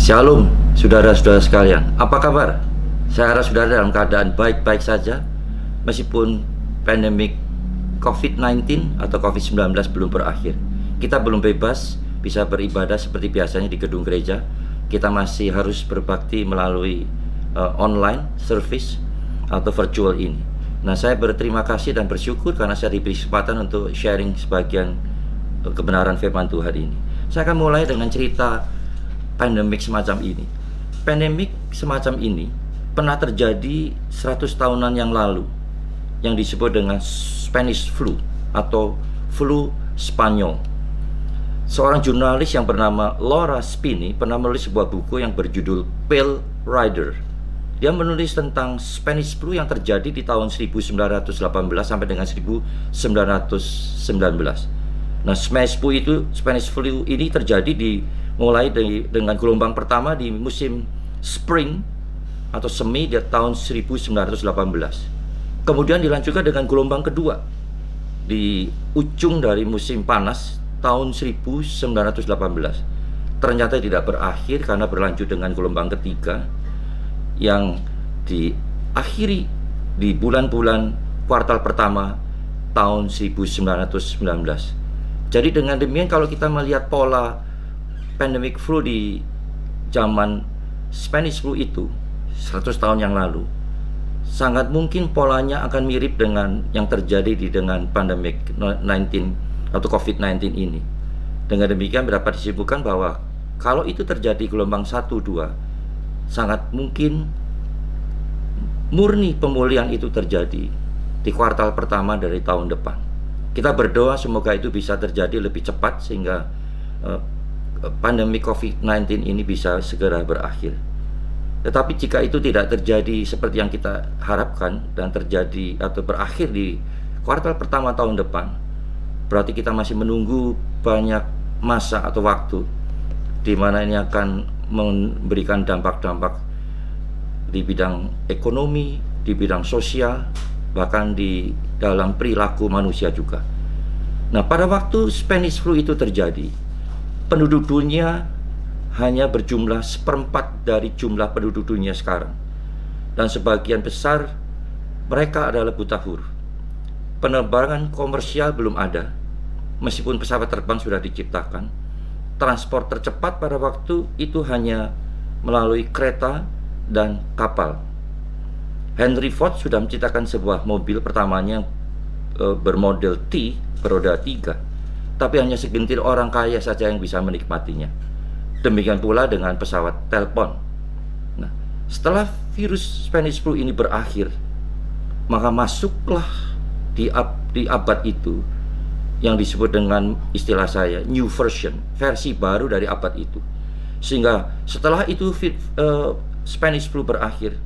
Shalom, saudara-saudara sekalian. Apa kabar? Saya harap saudara dalam keadaan baik-baik saja, meskipun pandemik COVID-19 atau COVID-19 belum berakhir. Kita belum bebas bisa beribadah seperti biasanya di gedung gereja. Kita masih harus berbakti melalui online service atau virtual ini. Nah, saya berterima kasih dan bersyukur karena saya diberi kesempatan untuk sharing sebagian kebenaran firman Tuhan ini. Saya akan mulai dengan cerita pandemik semacam ini. Pandemik semacam ini pernah terjadi 100 tahunan yang lalu, yang disebut dengan Spanish flu atau flu Spanyol. Seorang jurnalis yang bernama Laura Spini pernah menulis sebuah buku yang berjudul Pale Rider. Dia menulis tentang Spanish flu yang terjadi di tahun 1918 sampai dengan 1919. Nah, Spanish flu ini terjadi mulai dengan gelombang pertama di musim spring atau semi di tahun 1918. Kemudian dilanjutkan dengan gelombang kedua di ujung dari musim panas tahun 1918. Ternyata tidak berakhir karena berlanjut dengan gelombang ketiga yang diakhiri di bulan-bulan kuartal pertama tahun 1919. Jadi dengan demikian kalau kita melihat pola pandemic flu di zaman Spanish flu itu 100 tahun yang lalu, sangat mungkin polanya akan mirip dengan yang terjadi dengan pandemic 19 atau COVID-19 ini. Dengan demikian dapat disimpulkan bahwa kalau itu terjadi gelombang 1, 2, sangat mungkin murni pemulihan itu terjadi di kuartal pertama dari tahun depan. Kita berdoa semoga itu bisa terjadi lebih cepat sehingga pandemi COVID-19 ini bisa segera berakhir. Tetapi jika itu tidak terjadi seperti yang kita harapkan dan terjadi atau berakhir di kuartal pertama tahun depan, berarti kita masih menunggu banyak masa atau waktu di mana ini akan memberikan dampak-dampak di bidang ekonomi, di bidang sosial, bahkan di dalam perilaku manusia juga. Nah, pada waktu Spanish flu itu terjadi, penduduk dunia hanya berjumlah 1/4 dari jumlah penduduk dunia sekarang. Dan sebagian besar mereka adalah buta huruf. Penerbangan komersial belum ada, meskipun pesawat terbang sudah diciptakan. Transport tercepat pada waktu itu hanya melalui kereta dan kapal. Henry Ford sudah menciptakan sebuah mobil pertamanya bermodel T, beroda 3. Tapi hanya segelintir orang kaya saja yang bisa menikmatinya. Demikian pula dengan pesawat telepon. Nah, setelah virus Spanish flu ini berakhir, maka masuklah di abad itu yang disebut dengan istilah saya new version, versi baru dari abad itu. Sehingga setelah itu Spanish flu berakhir,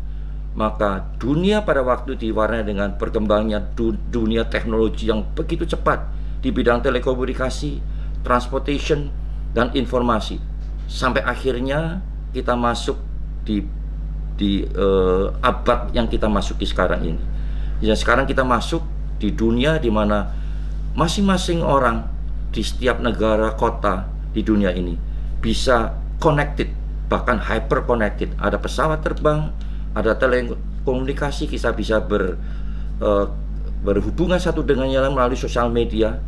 maka dunia pada waktu diwarnai dengan berkembangnya dunia teknologi yang begitu cepat di bidang telekomunikasi, transportation, dan informasi. Sampai akhirnya kita masuk di abad yang kita masuki sekarang ini. Ya, sekarang kita masuk di dunia di mana masing-masing orang di setiap negara kota di dunia ini bisa connected, bahkan hyper connected. Ada pesawat terbang, ada telekomunikasi, kita bisa berhubungan satu dengan yang lain melalui sosial media,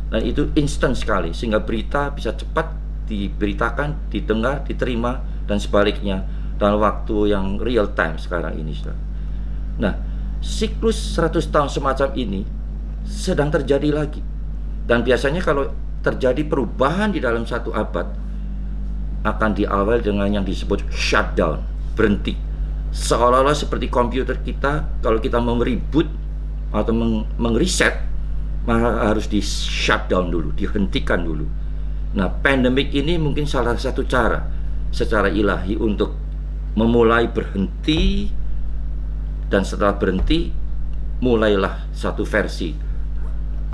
dan itu instan sekali sehingga berita bisa cepat diberitakan, didengar, diterima, dan sebaliknya dalam waktu yang real time sekarang ini. Nah, siklus 100 tahun semacam ini sedang terjadi lagi, dan biasanya kalau terjadi perubahan di dalam satu abad akan diawali dengan yang disebut shutdown, berhenti. Seolah-olah seperti komputer kita, kalau kita mau reboot atau mengreset, maka harus di shutdown dulu, dihentikan dulu. Nah, pandemik ini mungkin salah satu cara secara ilahi untuk memulai berhenti, dan setelah berhenti mulailah satu versi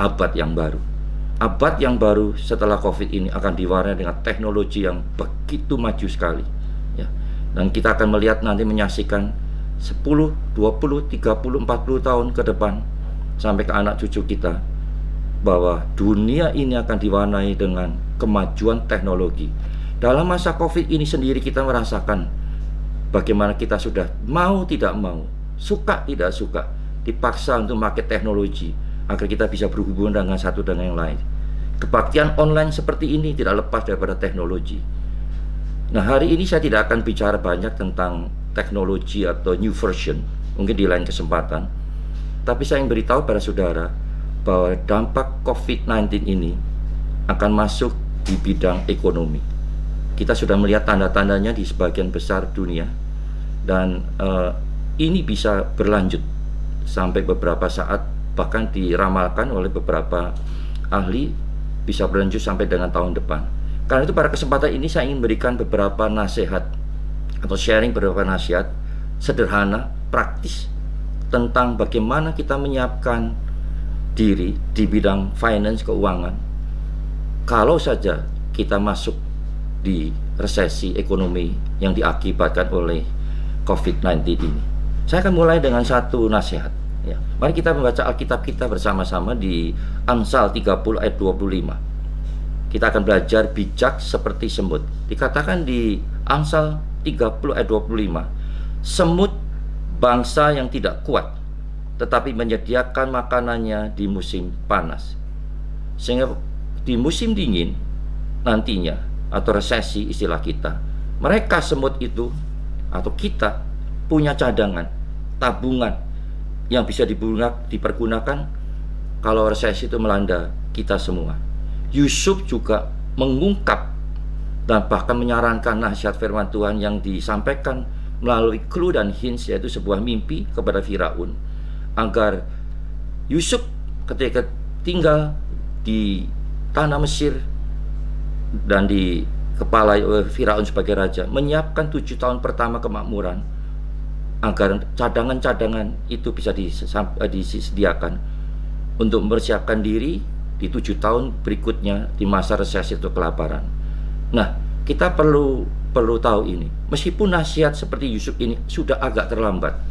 abad yang baru. Abad yang baru setelah COVID ini akan diwarnai dengan teknologi yang begitu maju sekali, ya. Dan kita akan melihat nanti, menyaksikan 10, 20, 30, 40 tahun ke depan sampai ke anak cucu kita, bahwa dunia ini akan diwarnai dengan kemajuan teknologi. Dalam masa COVID ini sendiri kita merasakan bagaimana kita sudah mau tidak mau, suka tidak suka, dipaksa untuk memakai teknologi agar kita bisa berhubungan dengan satu dengan yang lain. Kebaktian online seperti ini tidak lepas daripada teknologi. Nah, hari ini saya tidak akan bicara banyak tentang teknologi atau new version, mungkin di lain kesempatan. Tapi saya ingin beritahu pada saudara bahwa dampak COVID-19 ini akan masuk di bidang ekonomi. Kita sudah melihat tanda-tandanya di sebagian besar dunia, dan ini bisa berlanjut sampai beberapa saat, bahkan diramalkan oleh beberapa ahli bisa berlanjut sampai dengan tahun depan. Karena itu pada kesempatan ini saya ingin berikan beberapa nasihat atau sharing beberapa nasihat sederhana, praktis tentang bagaimana kita menyiapkan diri di bidang finance, keuangan, kalau saja kita masuk di resesi ekonomi yang diakibatkan oleh COVID-19 ini. Saya akan mulai dengan satu nasihat. Ya. Mari kita membaca Alkitab kita bersama-sama di Amsal 30 ayat 25. Kita akan belajar bijak seperti semut. Dikatakan di Amsal 30 ayat 25, semut bangsa yang tidak kuat, tetapi menyediakan makanannya di musim panas. Sehingga di musim dingin nantinya, atau resesi istilah kita, mereka semut itu atau kita punya cadangan, tabungan yang bisa dipergunakan kalau resesi itu melanda kita semua. Yusuf juga mengungkap dan bahkan menyarankan nasihat firman Tuhan yang disampaikan melalui clue dan hints, yaitu sebuah mimpi kepada Firaun, agar Yusuf ketika tinggal di tanah Mesir dan dikepalai oleh Firaun sebagai raja, menyiapkan 7 tahun pertama kemakmuran agar cadangan-cadangan itu bisa disediakan untuk mempersiapkan diri di 7 tahun berikutnya di masa resesi atau kelaparan. Nah, kita perlu tahu ini. Meskipun nasihat seperti Yusuf ini sudah agak terlambat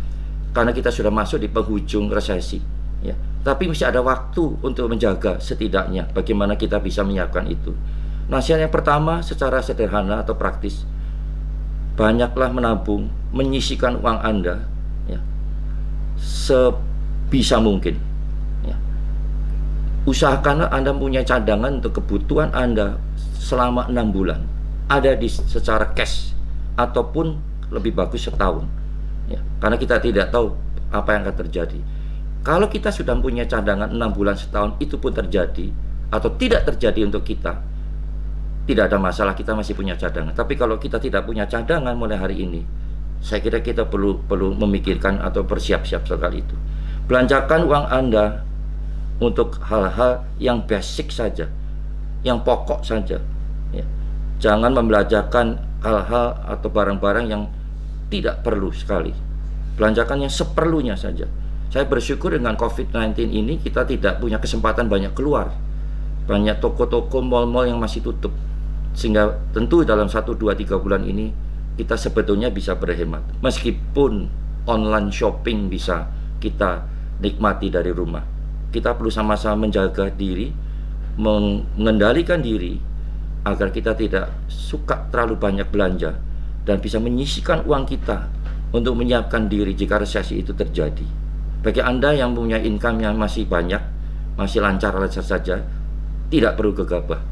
karena kita sudah masuk di penghujung resesi, ya. Tapi masih ada waktu untuk menjaga setidaknya bagaimana kita bisa menyiapkan itu. Nasihat yang pertama secara sederhana atau praktis, banyaklah menabung, menyisihkan uang Anda, ya, sebisa mungkin, ya. Usahakanlah Anda punya cadangan untuk kebutuhan Anda selama 6 bulan, ada secara cash, ataupun lebih bagus setahun, ya. Karena kita tidak tahu apa yang akan terjadi. Kalau kita sudah punya cadangan 6 bulan, setahun, itu pun terjadi atau tidak terjadi untuk kita, tidak ada masalah, kita masih punya cadangan. Tapi kalau kita tidak punya cadangan mulai hari ini, saya kira kita perlu memikirkan atau bersiap-siap soal itu. Belanjakan uang Anda untuk hal-hal yang basic saja, yang pokok saja, ya. Jangan membelanjakan hal-hal atau barang-barang yang tidak perlu sekali. Belanjakan yang seperlunya saja. Saya bersyukur dengan COVID-19 ini kita tidak punya kesempatan banyak keluar. Banyak toko-toko, mal-mal yang masih tutup. Sehingga tentu dalam 1, 2, 3 bulan ini kita sebetulnya bisa berhemat. Meskipun online shopping bisa kita nikmati dari rumah. Kita perlu sama-sama menjaga diri, mengendalikan diri agar kita tidak suka terlalu banyak belanja dan bisa menyisihkan uang kita untuk menyiapkan diri jika resesi itu terjadi. Bagi Anda yang punya income yang masih banyak, masih lancar-lancar saja, tidak perlu gegabah,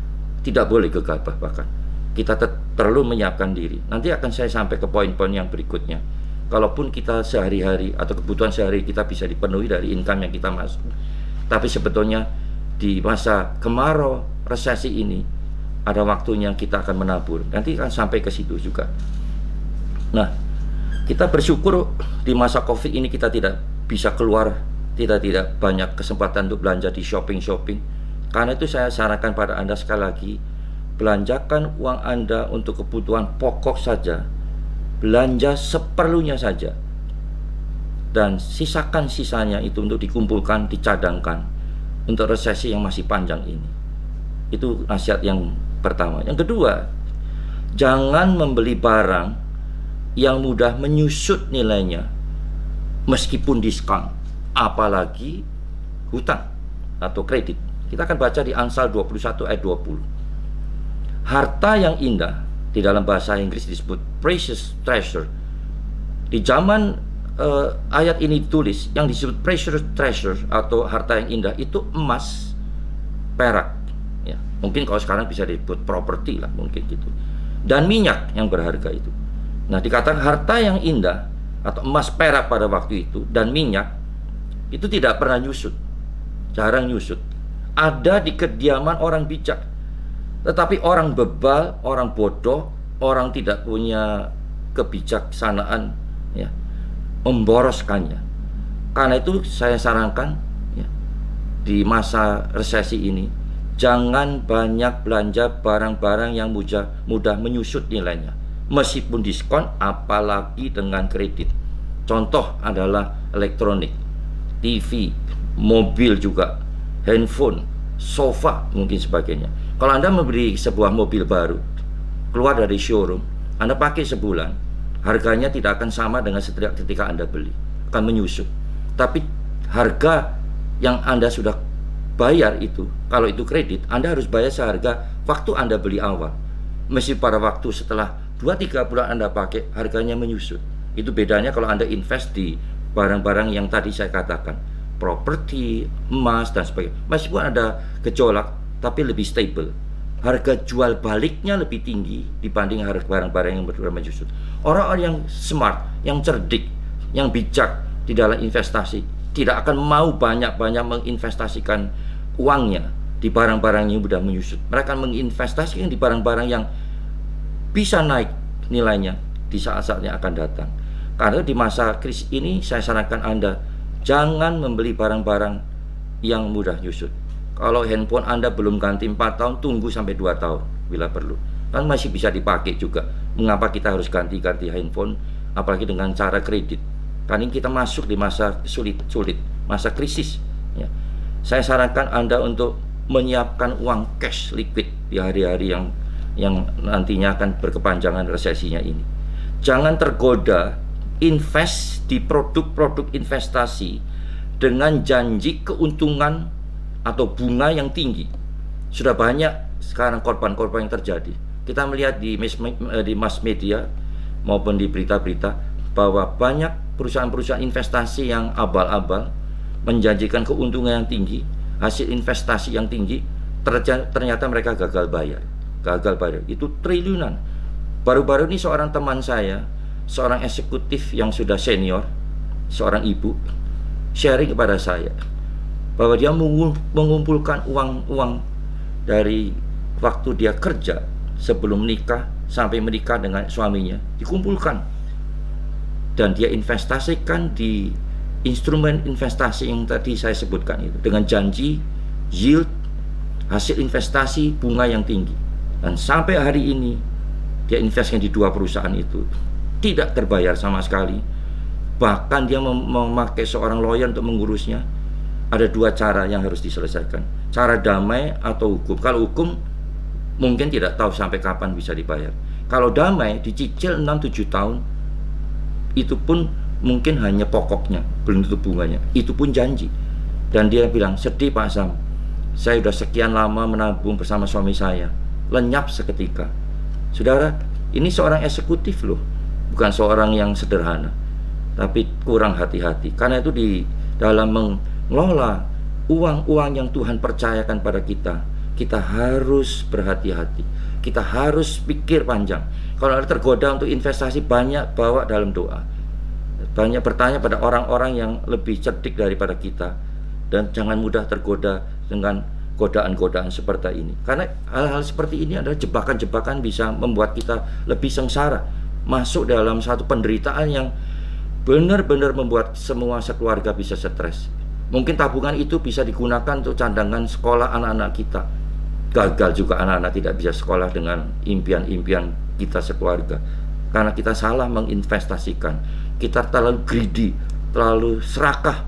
tidak boleh gegabah bahkan. Kita perlu menyiapkan diri. Nanti akan saya sampai ke poin-poin yang berikutnya. Kalaupun kita sehari-hari atau kebutuhan sehari kita bisa dipenuhi dari income yang kita masuk, tapi sebetulnya di masa kemarau resesi ini ada waktunya kita akan menabur. Nanti akan sampai ke situ juga. Nah, kita bersyukur di masa COVID ini kita tidak bisa keluar, tidak banyak kesempatan untuk belanja di shopping. Karena itu saya sarankan pada Anda sekali lagi, belanjakan uang Anda untuk kebutuhan pokok saja, belanja seperlunya saja, dan sisakan sisanya itu untuk dikumpulkan, dicadangkan untuk resesi yang masih panjang ini. Itu nasihat yang pertama. Yang kedua, jangan membeli barang yang mudah menyusut nilainya meskipun diskon, apalagi hutang atau kredit. Kita akan baca di Amsal 21 ayat 20. Harta yang indah Di dalam bahasa Inggris disebut precious treasure. Di zaman ayat ini ditulis, yang disebut precious treasure atau harta yang indah itu emas, perak, ya. Mungkin kalau sekarang bisa disebut properti lah, mungkin gitu. Dan minyak yang berharga itu. Nah, dikatakan harta yang indah atau emas, perak pada waktu itu dan minyak itu tidak pernah nyusut, jarang nyusut. Ada di kediaman orang bijak. Tetapi orang bebal, orang bodoh, orang tidak punya kebijaksanaan, ya, memboroskannya. Karena itu saya sarankan, ya, di masa resesi ini jangan banyak belanja barang-barang yang mudah menyusut nilainya, meskipun diskon, apalagi dengan kredit. Contoh adalah elektronik, TV, mobil juga, handphone, sofa, mungkin sebagainya. Kalau Anda membeli sebuah mobil baru, keluar dari showroom, Anda pakai sebulan, harganya tidak akan sama dengan ketika Anda beli, akan menyusut. Tapi harga yang Anda sudah bayar itu, kalau itu kredit, Anda harus bayar seharga waktu Anda beli awal. Mesti pada waktu setelah 2-3 bulan Anda pakai, harganya menyusut. Itu bedanya kalau Anda invest di barang-barang yang tadi saya katakan, properti, emas, dan sebagainya. Meskipun ada gejolak, tapi lebih stable. Harga jual baliknya lebih tinggi dibanding harga barang-barang yang benar-benar menyusut. Orang-orang yang smart, yang cerdik, yang bijak di dalam investasi tidak akan mau banyak-banyak menginvestasikan uangnya di barang-barang yang sudah menyusut. Mereka akan menginvestasikan di barang-barang yang bisa naik nilainya di saat-saat yang akan datang. Karena di masa krisis ini saya sarankan Anda jangan membeli barang-barang yang mudah nyusut. Kalau handphone Anda belum ganti 4 tahun, tunggu sampai 2 tahun bila perlu. Kan masih bisa dipakai juga. Mengapa kita harus ganti-ganti handphone, apalagi dengan cara kredit? Karena kita masuk di masa sulit, masa krisis, ya. Saya sarankan Anda untuk menyiapkan uang cash liquid di hari-hari yang nantinya akan berkepanjangan resesinya ini. Jangan tergoda invest di produk-produk investasi dengan janji keuntungan atau bunga yang tinggi. Sudah banyak sekarang korban-korban yang terjadi. Kita melihat di mass media maupun di berita-berita bahwa banyak perusahaan-perusahaan investasi yang abal-abal menjanjikan keuntungan yang tinggi, hasil investasi yang tinggi, ternyata mereka gagal bayar. Itu triliunan. Baru-baru ini seorang teman saya, seorang eksekutif yang sudah senior, seorang ibu, sharing kepada saya bahwa dia mengumpulkan uang dari waktu dia kerja sebelum menikah sampai menikah dengan suaminya, dikumpulkan dan dia investasikan di instrumen investasi yang tadi saya sebutkan itu, dengan janji yield, hasil investasi, bunga yang tinggi. Dan sampai hari ini dia investasikan di 2 perusahaan itu tidak terbayar sama sekali. Bahkan dia memakai seorang lawyer untuk mengurusnya. Ada 2 cara yang harus diselesaikan, cara damai atau hukum. Kalau hukum mungkin tidak tahu sampai kapan bisa dibayar. Kalau damai dicicil 6-7 tahun, itu pun mungkin hanya pokoknya, belum tentu bunganya. Itu pun janji. Dan dia bilang, sedih Pak Sam, saya sudah sekian lama menabung bersama suami saya, lenyap seketika. Saudara, ini seorang eksekutif loh, bukan seorang yang sederhana, tapi kurang hati-hati. Karena itu di dalam mengelola uang-uang yang Tuhan percayakan pada kita, kita harus berhati-hati. Kita harus pikir panjang. Kalau ada tergoda untuk investasi, banyak bawa dalam doa. Banyak bertanya pada orang-orang yang lebih cerdik daripada kita. Dan jangan mudah tergoda dengan godaan-godaan seperti ini. Karena hal-hal seperti ini adalah jebakan-jebakan bisa membuat kita lebih sengsara, masuk dalam satu penderitaan yang benar-benar membuat semua sekeluarga bisa stres. Mungkin tabungan itu bisa digunakan untuk cadangan sekolah anak-anak kita. Gagal juga anak-anak tidak bisa sekolah dengan impian-impian kita sekeluarga, karena kita salah menginvestasikan. Kita terlalu greedy, terlalu serakah,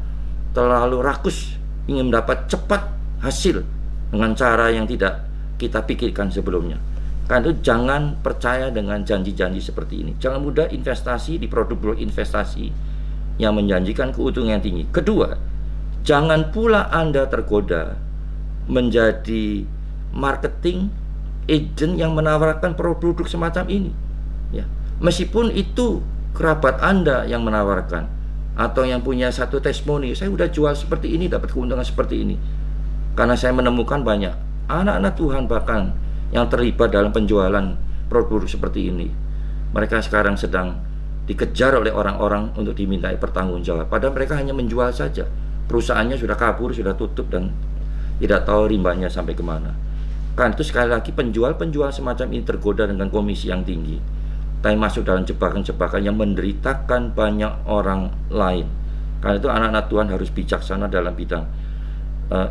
terlalu rakus, ingin mendapat cepat hasil dengan cara yang tidak kita pikirkan sebelumnya. Karena itu jangan percaya dengan janji-janji seperti ini. Jangan mudah investasi di produk-produk investasi yang menjanjikan keuntungan yang tinggi. Kedua, jangan pula Anda tergoda menjadi marketing agent yang menawarkan produk semacam ini, ya. Meskipun itu kerabat Anda yang menawarkan atau yang punya satu testimoni, saya udah jual seperti ini dapat keuntungan seperti ini. Karena saya menemukan banyak anak-anak Tuhan bahkan yang terlibat dalam penjualan produk seperti ini. Mereka sekarang sedang dikejar oleh orang-orang untuk dimintai pertanggungjawab. Padahal mereka hanya menjual saja. Perusahaannya sudah kabur, sudah tutup dan tidak tahu rimbanya sampai kemana. Kan itu sekali lagi penjual-penjual semacam ini tergoda dengan komisi yang tinggi, tapi masuk dalam jebakan-jebakan yang menderitakan banyak orang lain. Karena itu anak-anak Tuhan harus bijaksana dalam bidang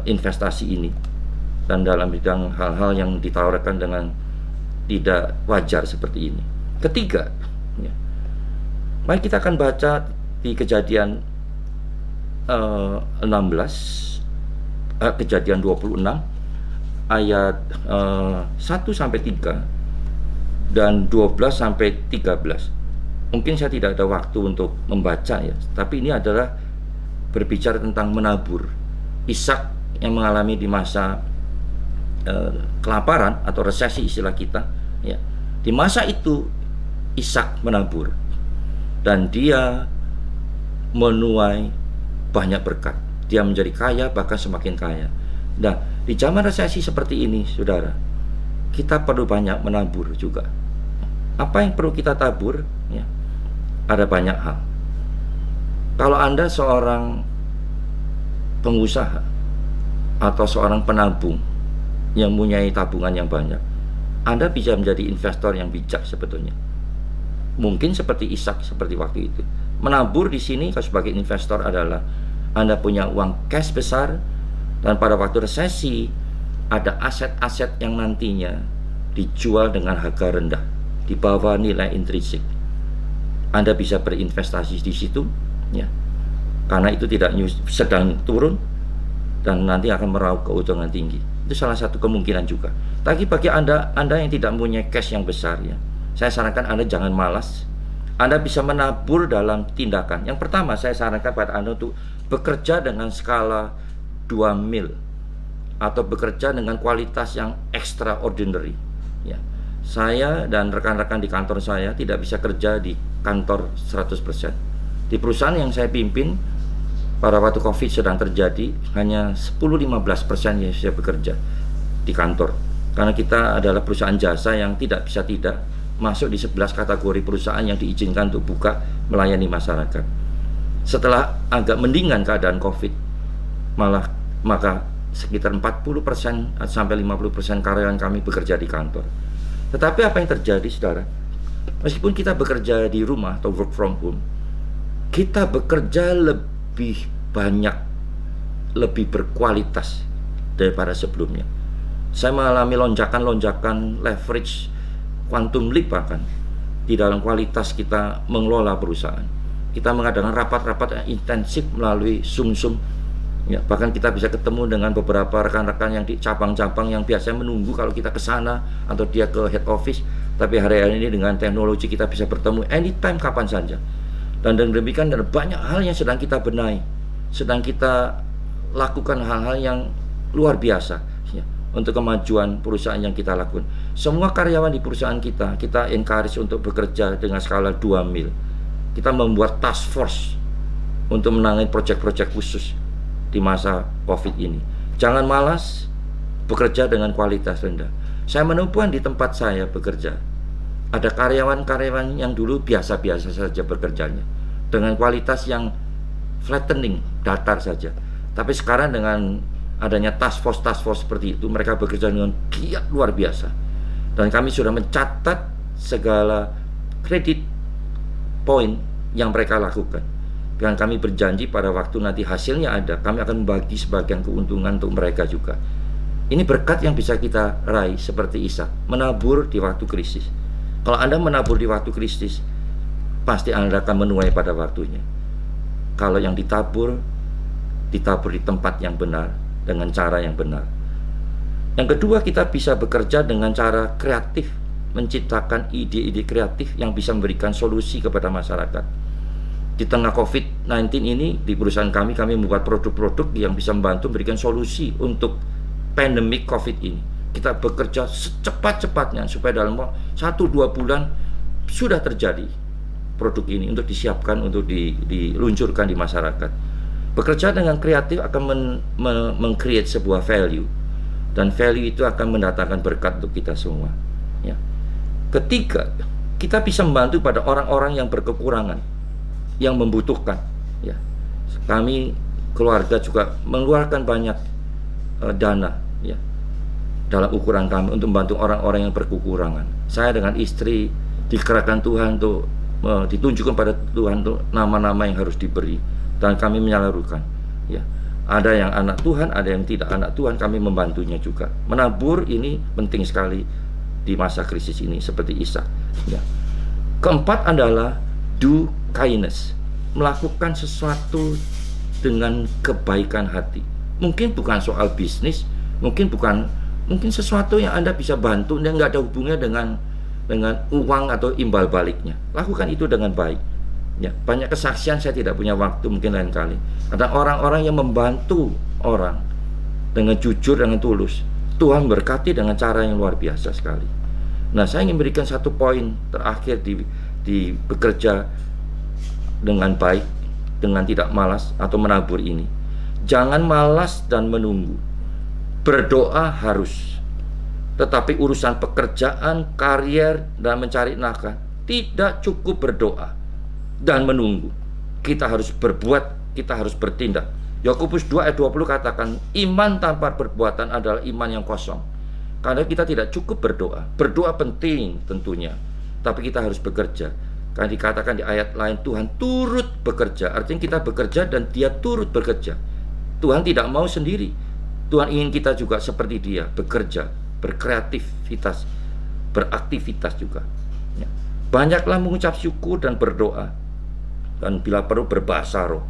investasi ini dan dalam bidang hal-hal yang ditawarkan dengan tidak wajar seperti ini. Ketiga, ya, mari kita akan baca di Kejadian 26 ayat 1 sampai 3 dan 12 sampai 13. Mungkin saya tidak ada waktu untuk membaca ya, tapi ini adalah berbicara tentang menabur. Ishak yang mengalami di masa kelaparan atau resesi istilah kita, ya. Di masa itu Ishak menabur dan dia menuai banyak berkat. Dia menjadi kaya, bahkan semakin kaya. Nah, di zaman resesi seperti ini, saudara, kita perlu banyak menabur juga. Apa yang perlu kita tabur? Ya, ada banyak hal. Kalau Anda seorang pengusaha atau seorang penabung yang mempunyai tabungan yang banyak, Anda bisa menjadi investor yang bijak sebetulnya. Mungkin seperti Ishak seperti waktu itu. Menabur di sini sebagai investor adalah Anda punya uang cash besar, dan pada waktu resesi ada aset-aset yang nantinya dijual dengan harga rendah, di bawah nilai intrinsik. Anda bisa berinvestasi di situ, ya, karena itu tidak sedang turun dan nanti akan meraup keuntungan tinggi. Itu salah satu kemungkinan juga. Tapi bagi Anda yang tidak punya cash yang besar, ya, saya sarankan Anda jangan malas. Anda bisa menabur dalam tindakan. Yang pertama, saya sarankan pada Anda untuk bekerja dengan skala 2 mil atau bekerja dengan kualitas yang extraordinary, ya. Saya dan rekan-rekan di kantor saya tidak bisa kerja di kantor 100%. Di perusahaan yang saya pimpin pada waktu Covid sedang terjadi, hanya 10-15% yang saya bekerja di kantor. Karena kita adalah perusahaan jasa yang tidak bisa tidak masuk di 11 kategori perusahaan yang diizinkan untuk buka melayani masyarakat. Setelah agak mendingan keadaan Covid, maka sekitar 40% sampai 50% karyawan kami bekerja di kantor. Tetapi apa yang terjadi, saudara? Meskipun kita bekerja di rumah atau work from home, kita bekerja lebih banyak, lebih berkualitas daripada sebelumnya. Saya mengalami lonjakan leverage, quantum leap bahkan di dalam kualitas kita mengelola perusahaan. Kita mengadakan rapat-rapat yang intensif melalui Zoom, ya, bahkan kita bisa ketemu dengan beberapa rekan-rekan yang di cabang-cabang yang biasanya menunggu kalau kita ke sana atau dia ke head office. Tapi hari ini dengan teknologi kita bisa bertemu anytime, kapan saja. Dan dengan demikian ada banyak hal yang sedang kita benahi, sedang kita lakukan hal-hal yang luar biasa, ya, untuk kemajuan perusahaan yang kita lakukan. Semua karyawan di perusahaan kita encourage untuk bekerja dengan skala 2 mil. Kita membuat task force untuk menangani proyek-proyek khusus di masa Covid ini. Jangan malas bekerja dengan kualitas rendah. Saya menemukan di tempat saya bekerja, ada karyawan-karyawan yang dulu biasa-biasa saja bekerjanya, dengan kualitas yang flattening, datar saja. Tapi sekarang dengan adanya task force seperti itu, mereka bekerja dengan giat luar biasa. Dan kami sudah mencatat segala kredit poin yang mereka lakukan. Dan kami berjanji pada waktu nanti hasilnya ada, kami akan membagi sebagian keuntungan untuk mereka juga. Ini berkat yang bisa kita raih seperti Ishak, menabur di waktu krisis. Kalau Anda menabur di waktu krisis, pasti Anda akan menuai pada waktunya. Kalau yang ditabur di tempat yang benar, dengan cara yang benar. Yang kedua, kita bisa bekerja dengan cara kreatif, menciptakan ide-ide kreatif yang bisa memberikan solusi kepada masyarakat. Di tengah COVID-19 ini, di perusahaan kami membuat produk-produk yang bisa membantu memberikan solusi untuk pandemik COVID ini. Kita bekerja secepat-cepatnya supaya dalam 1-2 bulan sudah terjadi produk ini untuk disiapkan, untuk diluncurkan di masyarakat. Bekerja dengan kreatif akan meng-create sebuah value, dan value itu akan mendatangkan berkat untuk kita semua. Ya. Ketiga, kita bisa membantu pada orang-orang yang berkekurangan, yang membutuhkan. Ya. Kami keluarga juga mengeluarkan banyak dana, ya, dalam ukuran kami untuk membantu orang-orang yang berkekurangan. Saya dengan istri dikerahkan Tuhan untuk ditunjukkan pada Tuhan untuk nama-nama yang harus diberi, dan kami menyalurkan. Ya, ada yang anak Tuhan, ada yang tidak anak Tuhan, kami membantunya juga. Menabur ini penting sekali di masa krisis ini, seperti Ishak. Ya. Keempat adalah do kindness, melakukan sesuatu dengan kebaikan hati. Mungkin bukan soal bisnis, mungkin sesuatu yang Anda bisa bantu dan nggak ada hubungannya dengan uang atau imbal baliknya. Lakukan itu dengan baik. Ya, banyak kesaksian, saya tidak punya waktu, mungkin lain kali. Ada orang-orang yang membantu orang dengan jujur, dengan tulus. Tuhan berkati dengan cara yang luar biasa sekali. Nah, saya ingin berikan satu poin terakhir di bekerja dengan baik, dengan tidak malas atau menabur ini. Jangan malas dan menunggu. Berdoa harus, tetapi urusan pekerjaan, karier, dan mencari nafkah tidak cukup berdoa dan menunggu. Kita harus berbuat, kita harus bertindak. Yakobus 2 ayat 20 katakan, iman tanpa perbuatan adalah iman yang kosong. Karena kita tidak cukup berdoa. Berdoa penting tentunya, tapi kita harus bekerja. Karena dikatakan di ayat lain, Tuhan turut bekerja. Artinya kita bekerja dan Dia turut bekerja. Tuhan tidak mau sendiri. Tuhan ingin kita juga seperti Dia, bekerja, berkreativitas, beraktivitas juga. Ya. Banyaklah mengucap syukur dan berdoa, dan bila perlu berbahasa roh,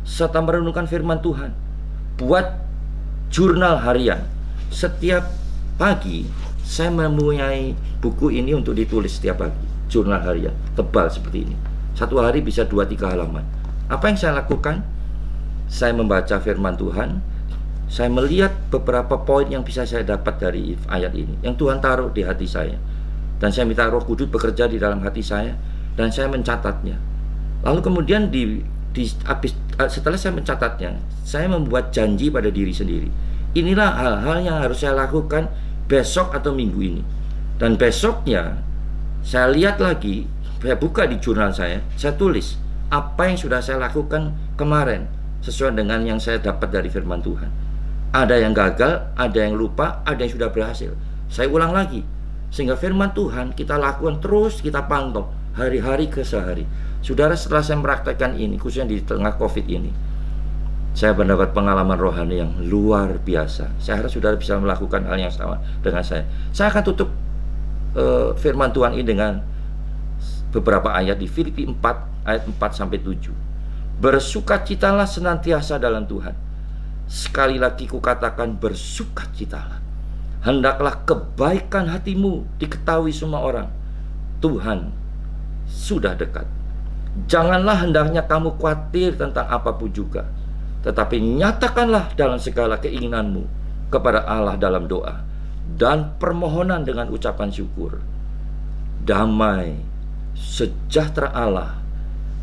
serta merenungkan firman Tuhan. Buat jurnal harian. Setiap pagi saya mempunyai buku ini untuk ditulis setiap pagi. Jurnal harian, tebal seperti ini. Satu hari bisa 2-3 halaman. Apa yang saya lakukan? Saya membaca firman Tuhan. Saya melihat beberapa poin yang bisa saya dapat dari ayat ini, yang Tuhan taruh di hati saya. Dan saya minta Roh Kudus bekerja di dalam hati saya, dan saya mencatatnya. Lalu kemudian setelah saya mencatatnya, saya membuat janji pada diri sendiri. Inilah hal-hal yang harus saya lakukan besok atau minggu ini. Dan besoknya saya lihat lagi, saya buka di jurnal saya tulis apa yang sudah saya lakukan kemarin sesuai dengan yang saya dapat dari firman Tuhan. Ada yang gagal, ada yang lupa, ada yang sudah berhasil. Saya ulang lagi, sehingga firman Tuhan kita lakukan terus, kita pantau hari-hari ke sehari. Saudara, setelah saya mempraktekkan ini, khususnya di tengah COVID ini, saya mendapat pengalaman rohani yang luar biasa. Saya harap saudara bisa melakukan hal yang sama dengan saya. Saya akan tutup firman Tuhan ini dengan beberapa ayat di Filipi 4 ayat 4-7. Bersukacitalah senantiasa dalam Tuhan. Sekali lagi kukatakan, bersukacitalah. Hendaklah kebaikan hatimu diketahui semua orang. Tuhan sudah dekat. Janganlah hendaknya kamu khawatir tentang apapun juga, tetapi nyatakanlah dalam segala keinginanmu kepada Allah dalam doa dan permohonan dengan ucapan syukur. Damai sejahtera Allah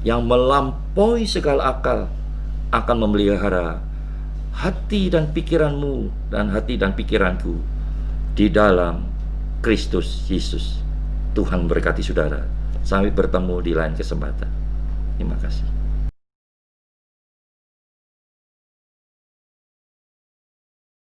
yang melampaui segala akal akan memelihara hati dan pikiranmu dan hati dan pikiranku di dalam Kristus Yesus. Tuhan berkati saudara. Sampai bertemu di lain kesempatan. Terima kasih.